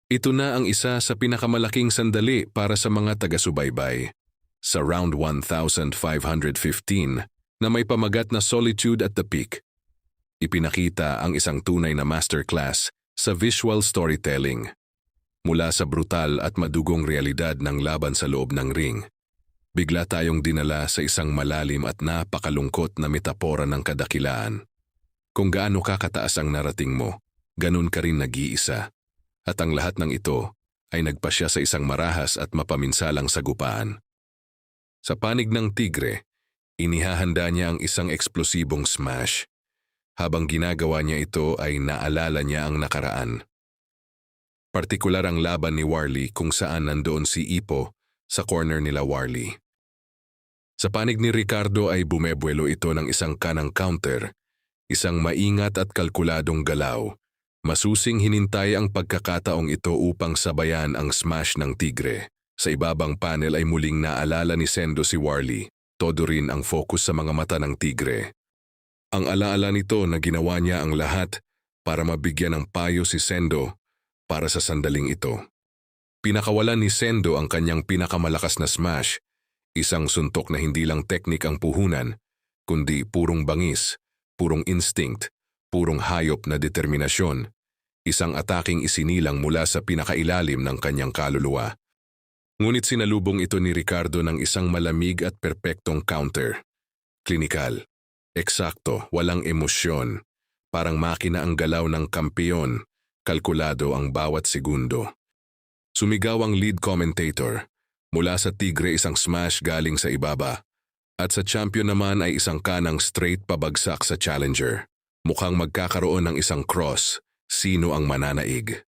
Ito na ang isa sa pinakamalaking sandali para sa mga taga-subaybay. Sa round 1515 na may pamagat na Solitude at the Peak, ipinakita ang isang tunay na masterclass sa visual storytelling. Mula sa brutal at madugong realidad ng laban sa loob ng ring, bigla tayong dinala sa isang malalim at napakalungkot na metapora ng kadakilaan. Kung gaano kakataas ang narating mo, ganun ka rin nag-iisa. At ang lahat ng ito ay nagpasya sa isang marahas at mapaminsalang sagupaan. Sa panig ng tigre, inihahanda niya ang isang eksplosibong smash. Habang ginagawa niya ito ay naalala niya ang nakaraan. Partikular ang laban ni Warlley kung saan nandoon si Ipo sa corner nila Warlley. Sa panig ni Ricardo ay bumebuelo ito ng isang kanang counter, isang maingat at kalkuladong galaw. Masusing hinintay ang pagkakataong ito upang sabayan ang smash ng tigre. Sa ibabang panel ay muling naalala ni Sendo si Warlley, todo rin ang focus sa mga mata ng tigre. Ang alaala nito na ginawa niya ang lahat para mabigyan ng payo si Sendo para sa sandaling ito. Pinakawalan ni Sendo ang kanyang pinakamalakas na smash, isang suntok na hindi lang teknik ang puhunan, kundi purong bangis, purong instinct, purong hayop na determinasyon. Isang ataking isinilang mula sa pinakailalim ng kanyang kaluluwa. Ngunit sinalubong ito ni Ricardo ng isang malamig at perpektong counter. Klinikal, eksakto, walang emosyon. Parang makina ang galaw ng kampeon, kalkulado ang bawat segundo. Sumigaw ang lead commentator. Mula sa tigre isang smash galing sa ibaba. At sa champion naman ay isang kanang straight pabagsak sa challenger. Mukhang magkakaroon ng isang cross. Sino ang mananaig?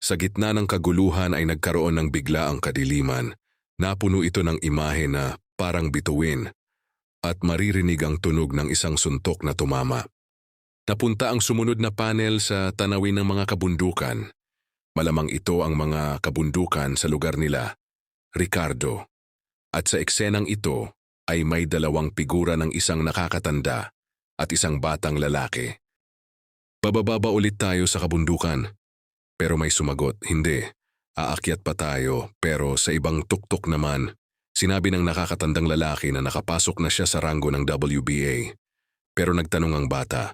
Sa gitna ng kaguluhan ay nagkaroon ng bigla ang kadiliman. Napuno ito ng imahe na parang bituin at maririnig ang tunog ng isang suntok na tumama. Napunta ang sumunod na panel sa tanawin ng mga kabundukan. Malamang ito ang mga kabundukan sa lugar nila, Ricardo. At sa eksenang ito ay may dalawang figura ng isang nakakatanda at isang batang lalaki. Bababa ulit tayo sa kabundukan. Pero may sumagot, hindi. Aakyat pa tayo, pero sa ibang tuktok naman, sinabi ng nakakatandang lalaki na nakapasok na siya sa ranggo ng WBA. Pero nagtanong ang bata,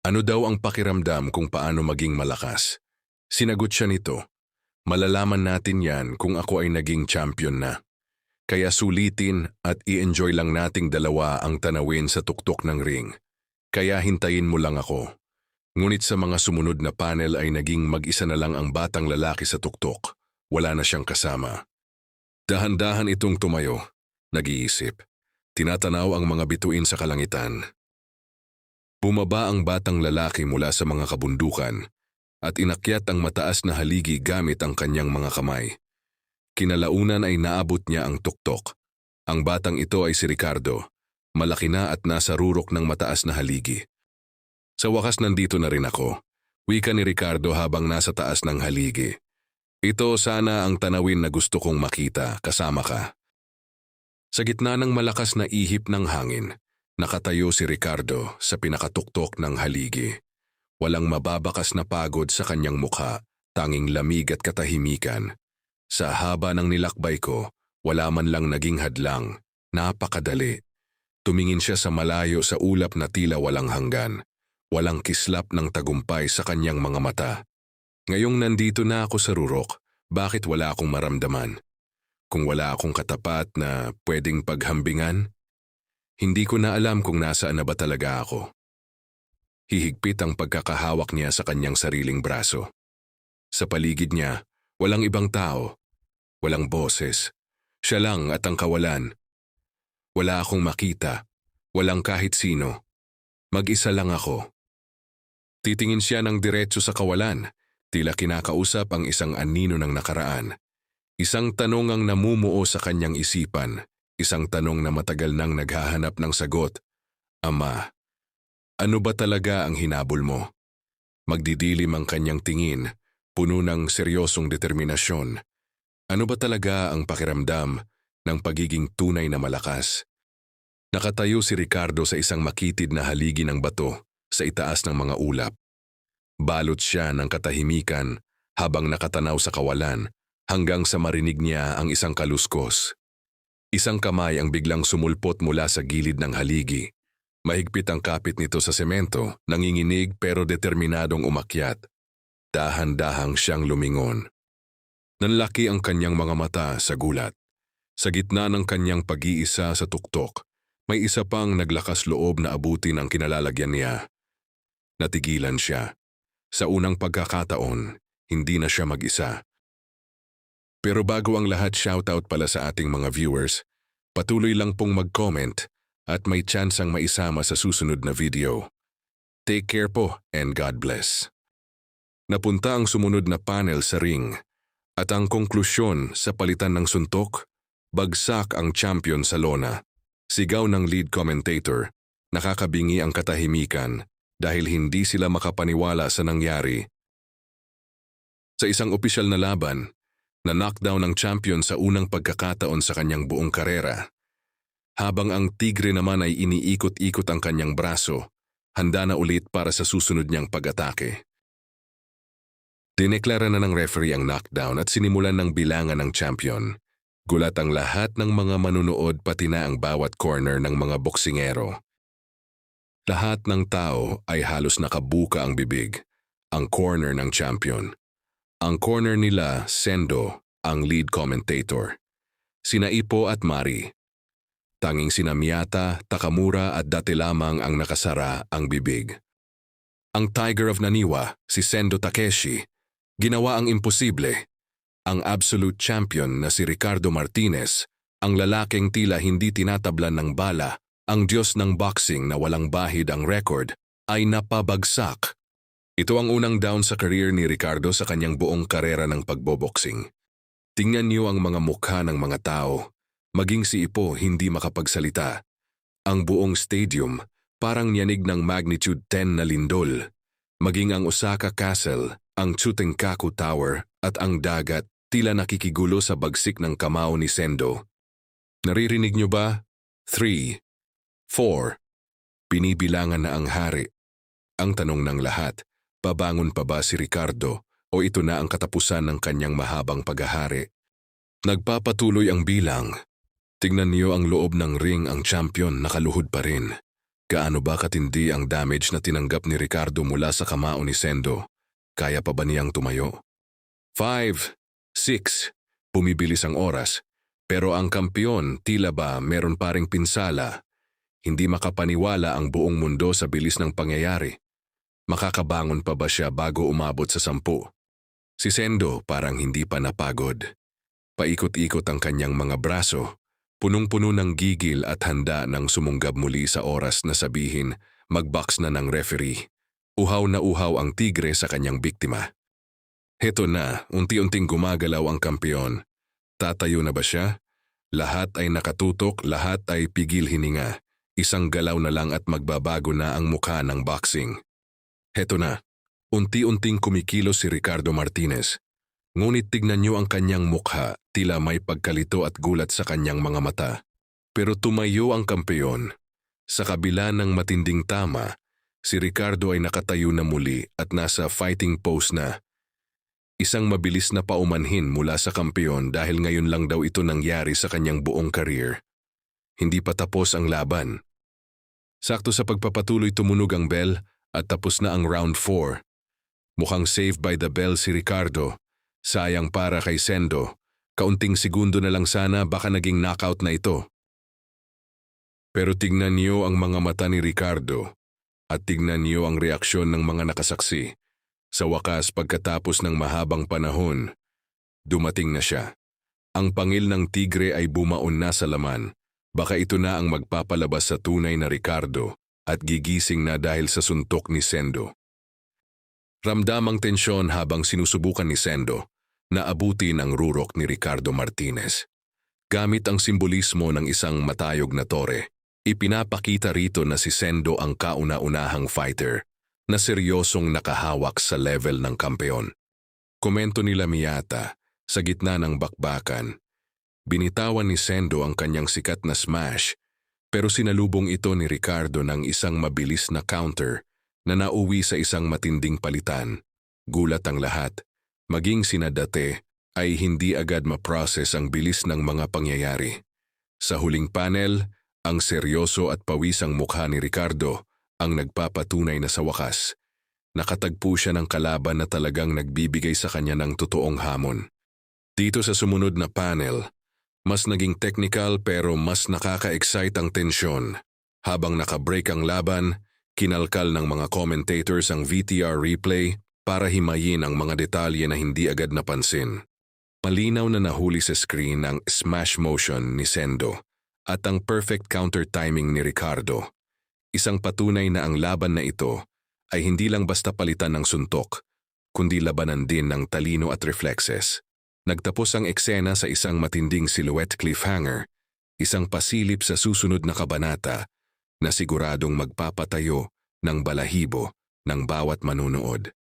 ano daw ang pakiramdam kung paano maging malakas? Sinagot siya nito, malalaman natin yan kung ako ay naging champion na. Kaya sulitin at i-enjoy lang nating dalawa ang tanawin sa tuktok ng ring. Kaya hintayin mo lang ako. Ngunit sa mga sumunod na panel ay naging mag-isa na lang ang batang lalaki sa tuktok. Wala na siyang kasama. Dahan-dahan itong tumayo, nag-iisip. Tinatanaw ang mga bituin sa kalangitan. Bumaba ang batang lalaki mula sa mga kabundukan at inakyat ang mataas na haligi gamit ang kanyang mga kamay. Kinalaunan ay naabot niya ang tuktok. Ang batang ito ay si Ricardo. Malaki na at nasa rurok ng mataas na haligi. Sa wakas nandito na rin ako, wika ni Ricardo habang nasa taas ng haligi. Ito sana ang tanawin na gusto kong makita, kasama ka. Sa gitna ng malakas na ihip ng hangin, nakatayo si Ricardo sa pinakatuktok ng haligi. Walang mababakas na pagod sa kanyang mukha, tanging lamig at katahimikan. Sa haba ng nilakbay ko, wala man lang naging hadlang, napakadali. Tumingin siya sa malayo sa ulap na tila walang hanggan. Walang kislap ng tagumpay sa kanyang mga mata. Ngayong nandito na ako sa rurok, bakit wala akong maramdaman? Kung wala akong katapat na pwedeng paghambingan, hindi ko na alam kung nasaan na ba talaga ako. Hihigpit ang pagkakahawak niya sa kanyang sariling braso. Sa paligid niya, walang ibang tao, walang boses. Siya lang at ang kawalan. Wala akong makita, walang kahit sino. Mag-isa lang ako. Titingin siya ng diretso sa kawalan, tila kinakausap ang isang anino ng nakaraan. Isang tanong ang namumuo sa kanyang isipan, isang tanong na matagal nang naghahanap ng sagot. Ama, ano ba talaga ang hinabol mo? Magdidilim ang kanyang tingin, puno ng seryosong determinasyon. Ano ba talaga ang pakiramdam ng pagiging tunay na malakas? Nakatayo si Ricardo sa isang makitid na haligi ng bato sa itaas ng mga ulap. Balot siya ng katahimikan habang nakatanaw sa kawalan hanggang sa marinig niya ang isang kaluskos. Isang kamay ang biglang sumulpot mula sa gilid ng haligi. Mahigpit ang kapit nito sa semento, nanginginig pero determinadong umakyat. Dahan-dahang siyang lumingon. Nanlaki ang kanyang mga mata sa gulat. Sa gitna ng kanyang pag-iisa sa tuktok, may isa pang naglakas loob na abutin ang kinalalagyan niya. Natigilan siya. Sa unang pagkakataon, hindi na siya mag-isa. Pero bago ang lahat, shoutout pala sa ating mga viewers. Patuloy lang pong mag-comment at may tsansang maisama sa susunod na video. Take care po and God bless. Napunta ang sumunod na panel sa ring at ang konklusyon sa palitan ng suntok, bagsak ang champion sa lona. Sigaw ng lead commentator, nakakabingi ang katahimikan dahil hindi sila makapaniwala sa nangyari. Sa isang opisyal na laban, na-knockdown ang champion sa unang pagkakataon sa kanyang buong karera. Habang ang tigre naman ay iniikot-ikot ang kanyang braso, handa na ulit para sa susunod niyang pag-atake. Dineklara na ng referee ang knockdown at sinimulan ng bilangan ng champion. Gulat ang lahat ng mga manunood pati na ang bawat corner ng mga boksingero. Lahat ng tao ay halos nakabuka ang bibig, ang corner ng champion. Ang corner nila, Sendo, ang lead commentator. Sina Ipo at Mari. Tanging sina Miyata, Takamura at dati lamang ang nakasara ang bibig. Ang Tiger of Naniwa, si Sendo Takeshi, ginawa ang imposible. Ang absolute champion na si Ricardo Martinez, ang lalaking tila hindi tinatablan ng bala, ang Diyos ng boxing na walang bahid ang record, ay napabagsak. Ito ang unang down sa career ni Ricardo sa kanyang buong karera ng pagboboxing. Tingnan niyo ang mga mukha ng mga tao. Maging si Ipo hindi makapagsalita. Ang buong stadium parang yanig ng magnitude 10 na lindol. Maging ang Osaka Castle, ang Chutenkaku Tower at ang dagat tila nakikigulo sa bagsik ng kamao ni Sendo. Naririnig niyo ba? 3, 4. Binibilangan na ang hari. Ang tanong ng lahat, babangon pa ba si Ricardo o ito na ang katapusan ng kanyang mahabang paghahari? Nagpapatuloy ang bilang. Tingnan niyo ang loob ng ring, ang champion nakaluhod pa rin. Gaano ba katindi ang damage na tinanggap ni Ricardo mula sa kamao ni Sendo? Kaya pa ba niyang tumayo? 5, 6. Bumibilis ang oras. Pero ang kampiyon tila ba meron pa ring pinsala. Hindi makapaniwala ang buong mundo sa bilis ng pangyayari. Makakabangon pa ba siya bago umabot sa 10? Si Sendo parang hindi pa napagod. Paikot-ikot ang kanyang mga braso, punong-puno ng gigil at handa ng sumunggab muli sa oras na sabihin, mag-box na ng referee. Uhaw na uhaw ang tigre sa kanyang biktima. Heto na, unti-unting gumagalaw ang kampiyon. Tatayo na ba siya? Lahat ay nakatutok, lahat ay pigil hininga. Isang galaw na lang at magbabago na ang mukha ng boxing. Heto na, unti-unting kumikilos si Ricardo Martinez. Ngunit tignan niyo ang kanyang mukha, tila may pagkalito at gulat sa kanyang mga mata. Pero tumayo ang kampeon. Sa kabila ng matinding tama, si Ricardo ay nakatayo na muli at nasa fighting pose na. Isang mabilis na paumanhin mula sa kampeon dahil ngayon lang daw ito nangyari sa kanyang buong career. Hindi pa tapos ang laban. Sakto sa pagpapatuloy tumunog ang bell at tapos na ang round 4. Mukhang saved by the bell si Ricardo. Sayang para kay Sendo. Kaunting segundo na lang sana baka naging knockout na ito. Pero tignan niyo ang mga mata ni Ricardo at tignan niyo ang reaksyon ng mga nakasaksi. Sa wakas pagkatapos ng mahabang panahon, dumating na siya. Ang pangil ng tigre ay bumaon na sa laman. Baka ito na ang magpapalabas sa tunay na Ricardo at gigising na dahil sa suntok ni Sendo. Ramdam ang tensyon habang sinusubukan ni Sendo na abutin ang rurok ni Ricardo Martinez. Gamit ang simbolismo ng isang matayog na tore, ipinapakita rito na si Sendo ang kauna-unahang fighter na seryosong nakahawak sa level ng kampeon. Komento nila Miyata, sa gitna ng bakbakan, binitawan ni Sendo ang kanyang sikat na smash pero sinalubong ito ni Ricardo ng isang mabilis na counter na nauwi sa isang matinding palitan. Gulat ang lahat. maging sina Date, ay hindi agad ma-process ang bilis ng mga pangyayari. Sa huling panel, ang seryoso at pawisang mukha ni Ricardo ang nagpapatunay na sa wakas, nakatagpo siya ng kalaban na talagang nagbibigay sa kanya ng totoong hamon. Dito sa sumunod na panel, mas naging technical pero mas nakaka-excite ang tensyon. Habang nakabreak ang laban, kinalkal ng mga commentators ang VTR replay para himayin ang mga detalye na hindi agad napansin. Malinaw na nahuli sa screen ang smash motion ni Sendo at ang perfect counter timing ni Ricardo. Isang patunay na ang laban na ito ay hindi lang basta palitan ng suntok, kundi labanan din ng talino at reflexes. Nagtapos ang eksena sa isang matinding silhouette cliffhanger, isang pasilip sa susunod na kabanata na siguradong magpapatayo ng balahibo ng bawat manunood.